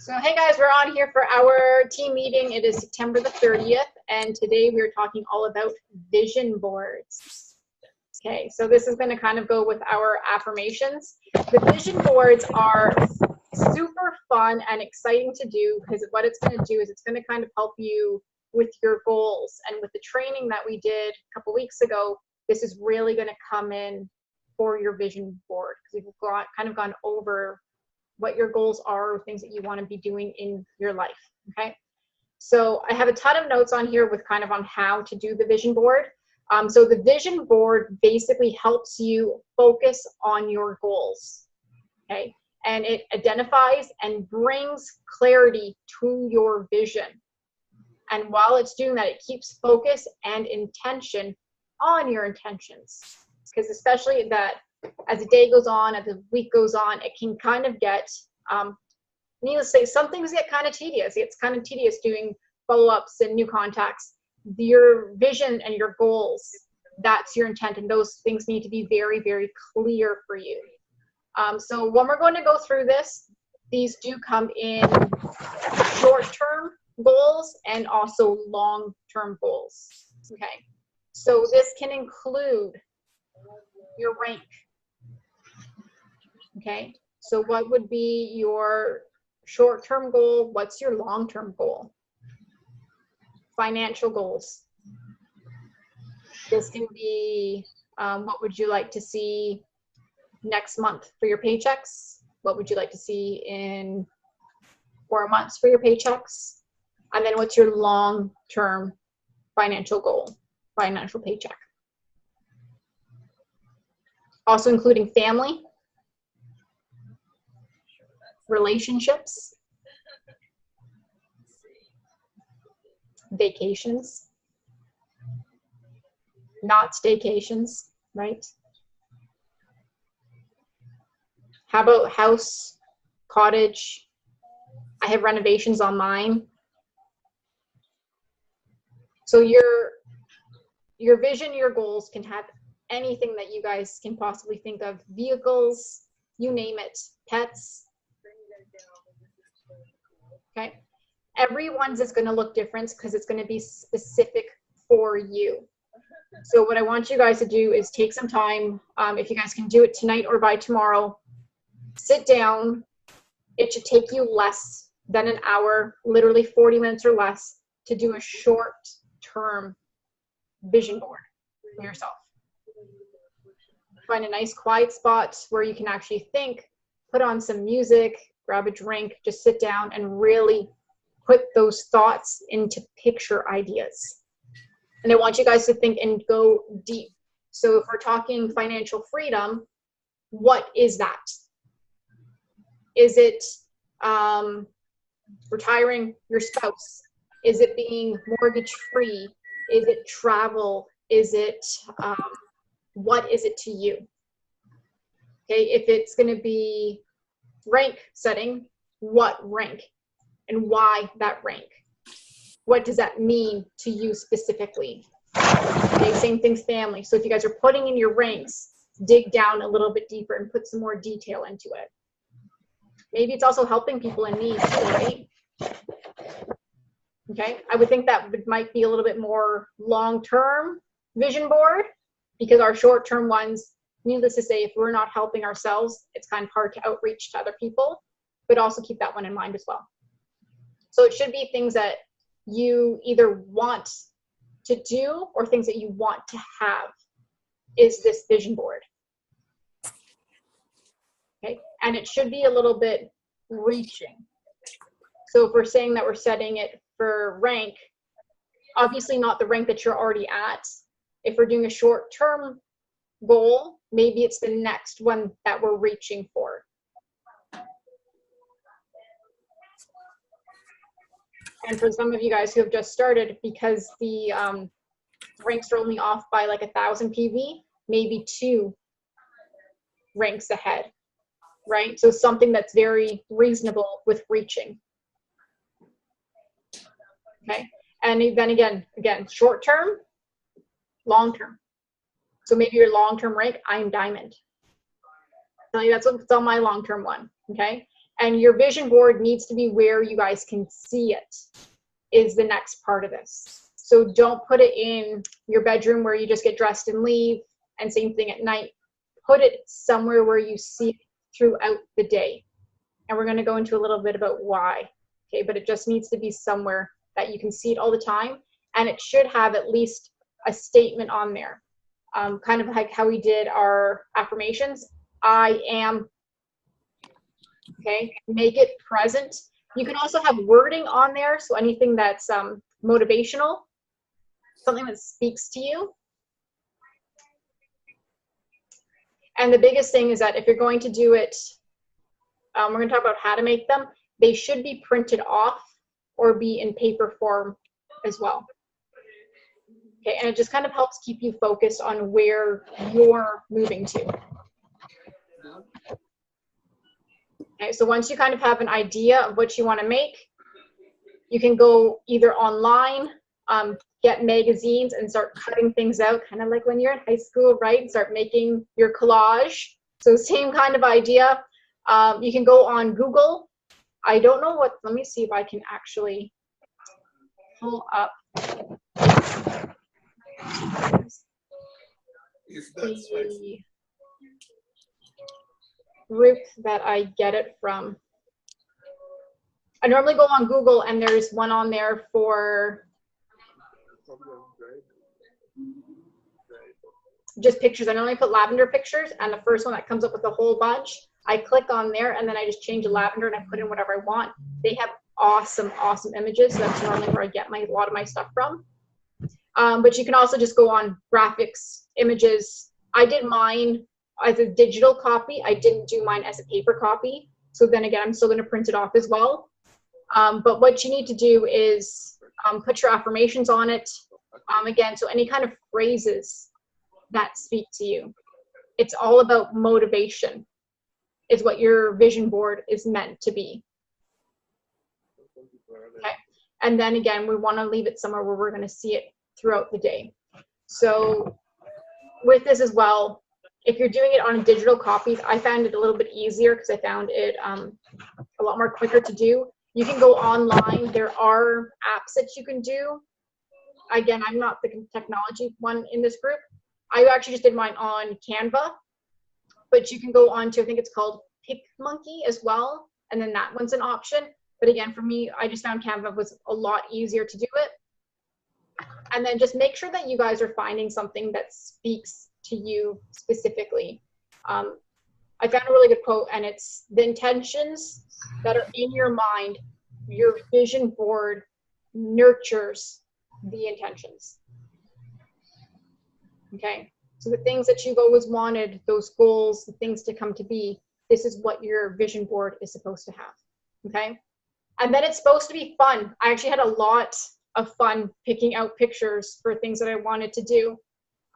So hey guys, we're on here for our team meeting. It is September the 30th, and today we're talking all about vision boards. Okay, so this is going to kind of go with our affirmations. The vision boards are super fun and exciting to do because what it's going to do is it's going to kind of help you with your goals. And with the training that we did a couple weeks ago, this is really going to come in for your vision board because we've kind of gone over what your goals are or things that you want to be doing in your life. Okay, so I have a ton of notes on here with kind of on how to do the vision board. So the vision board basically helps you focus on your goals. Okay, and it identifies and brings clarity to your vision. And while it's doing that, it keeps focus and intention on your intentions, because especially that as the day goes on, as the week goes on, it can kind of get, needless to say, some things get kind of tedious. It's kind of tedious doing follow-ups and new contacts. Your vision and your goals, that's your intent, and those things need to be very, very clear for you. So when we're going to go through this, these do come in short-term goals and also long-term goals. Okay, so this can include your rank. Okay, so what would be your short-term goal? What's your long-term goal? Financial goals. This can be what would you like to see next month for your paychecks? What would you like to see in 4 months for your paychecks? And then what's your long-term financial goal, financial paycheck? Also including family, relationships, vacations, not staycations, right? How about house, cottage? I have renovations on mine. So your vision, your goals can have anything that you guys can possibly think of. Vehicles, you name it, pets. Okay, everyone's is going to look different because it's going to be specific for you. So what I want you guys to do is take some time, if you guys can do it tonight or by tomorrow, sit down. It should take you less than an hour, literally 40 minutes or less, to do a short-term vision board for yourself. Find a nice quiet spot where you can actually think, put on some music, grab a drink, just sit down and really put those thoughts into picture ideas. And I want you guys to think and go deep. So if we're talking financial freedom, what is that? Is it retiring your spouse? Is it being mortgage free? Is it travel? Is it, what is it to you? Okay, if it's going to be rank setting, what rank and why that rank? What does that mean to you specifically? Okay, same thing, family. So if you guys are putting in your ranks, dig down a little bit deeper and put some more detail into it. Maybe it's also helping people in need too, right? Okay, I would think that might be a little bit more long-term vision board, because our short-term ones, needless to say, if we're not helping ourselves, it's kind of hard to outreach to other people, but also keep that one in mind as well. So it should be things that you either want to do or things that you want to have is this vision board. Okay, and it should be a little bit reaching. So if we're saying that we're setting it for rank, obviously not the rank that you're already at. If we're doing a short-term goal, maybe it's the next one that we're reaching for. And for some of you guys who have just started, because the ranks are only off by like 1,000 PV, maybe 2 ranks ahead, right? So something that's very reasonable with reaching. Okay, and then again, short term, long term. So maybe your long term rank, I'm diamond. That's what's on my long term one. Okay, And your vision board needs to be where you guys can see it, is the next part of this. So don't put it in your bedroom where you just get dressed and leave, and same thing at night. Put it somewhere where you see it throughout the day. And we're going to go into a little bit about why. Okay, but it just needs to be somewhere that you can see it all the time. And it should have at least a statement on there. Kind of like how we did our affirmations. I am. Okay, make it present. You can also have wording on there, so anything that's motivational, something that speaks to you. And the biggest thing is that if you're going to do it, we're going to talk about how to make them. They should be printed off or be in paper form as well. Okay, and it just kind of helps keep you focused on where you're moving to. Okay, so once you kind of have an idea of what you want to make, you can go either online, get magazines and start cutting things out, kind of like when you're in high school, right? Start making your collage. So same kind of idea. You can go on Google. I don't know what, let me see if I can actually pull up the group that I get it from. I normally go on Google and there's one on there for just pictures. I normally put lavender pictures, and the first one that comes up with a whole bunch, I click on there and then I just change the lavender and I put in whatever I want. They have awesome, awesome images. So that's normally where I get a lot of my stuff from. But you can also just go on graphics, images. I did mine as a digital copy. I didn't do mine as a paper copy. So then again, I'm still going to print it off as well. But what you need to do is put your affirmations on it. Again, so any kind of phrases that speak to you. It's all about motivation, is what your vision board is meant to be. Okay. And then again, we want to leave it somewhere where we're going to see it throughout the day. So with this as well, if you're doing it on digital copies, I found it a little bit easier because I found it a lot more quicker to do. You can go online. There are apps that you can do. Again, I'm not the technology one in this group. I actually just did mine on Canva, but you can go on to, I think it's called PicMonkey as well, and then that one's an option. But again, for me, I just found Canva was a lot easier to do it. And then just make sure that you guys are finding something that speaks to you specifically. I found a really good quote, and it's the intentions that are in your mind, your vision board nurtures the intentions. Okay, so the things that you've always wanted, those goals, the things to come to be, this is what your vision board is supposed to have. Okay, and then it's supposed to be fun. I actually had a lot of fun picking out pictures for things that I wanted to do.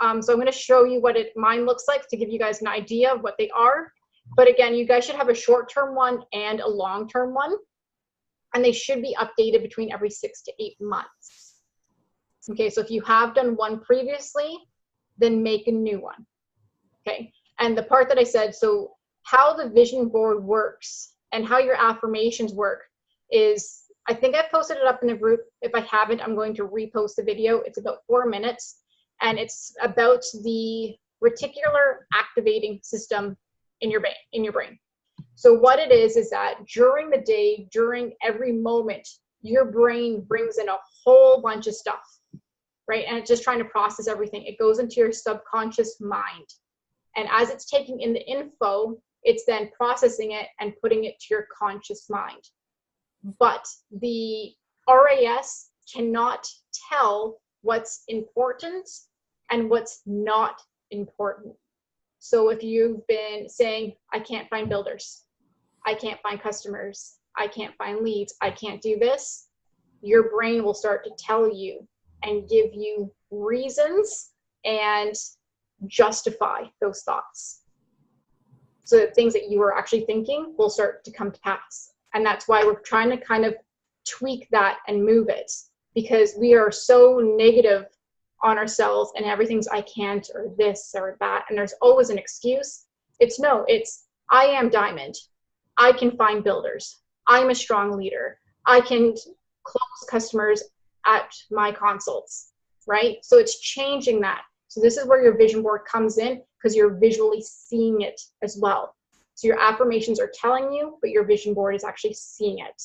So I'm going to show you what mine looks like to give you guys an idea of what they are. But again, you guys should have a short-term one and a long-term one, and they should be updated between every 6 to 8 months. Okay, so if you have done one previously, then make a new one. Okay, and the part that I said, so how the vision board works and how your affirmations work is, I think I've posted it up in the group. If I haven't, I'm going to repost the video. It's about 4 minutes, and it's about the reticular activating system in your brain. So what it is that during the day, during every moment, your brain brings in a whole bunch of stuff, right? And it's just trying to process everything. It goes into your subconscious mind. And as it's taking in the info, it's then processing it and putting it to your conscious mind. But the RAS cannot tell what's important and what's not important. So if you've been saying, I can't find builders, I can't find customers, I can't find leads, I can't do this, your brain will start to tell you and give you reasons and justify those thoughts. So that things that you are actually thinking will start to come to pass. And that's why we're trying to kind of tweak that and move it, because we are so negative on ourselves and everything's I can't or this or that, and there's always an excuse. It's no, it's I am diamond. I can find builders. I'm a strong leader. I can close customers at my consults, right? So it's changing that. So this is where your vision board comes in, because you're visually seeing it as well. So your affirmations are telling you, but your vision board is actually seeing it.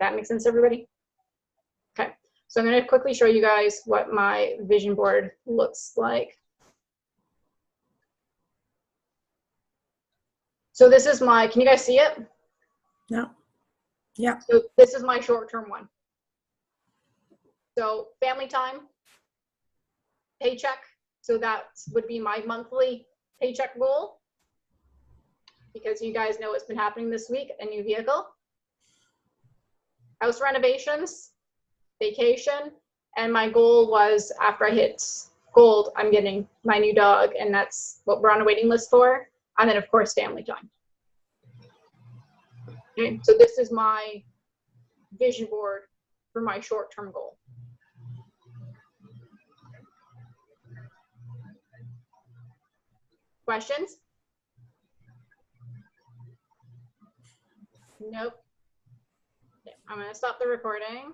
That makes sense, everybody? Okay, so I'm going to quickly show you guys what my vision board looks like. So this is my, can you guys see it? Yeah. Yeah. So this is my short-term one. So family time, paycheck. So that would be my monthly paycheck goal, because you guys know what's been happening this week, a new vehicle. House renovations, vacation, and my goal was, after I hit gold, I'm getting my new dog, and that's what we're on a waiting list for. And then, of course, family time. Okay, so this is my vision board for my short-term goal. Questions? Nope. Okay, I'm going to stop the recording.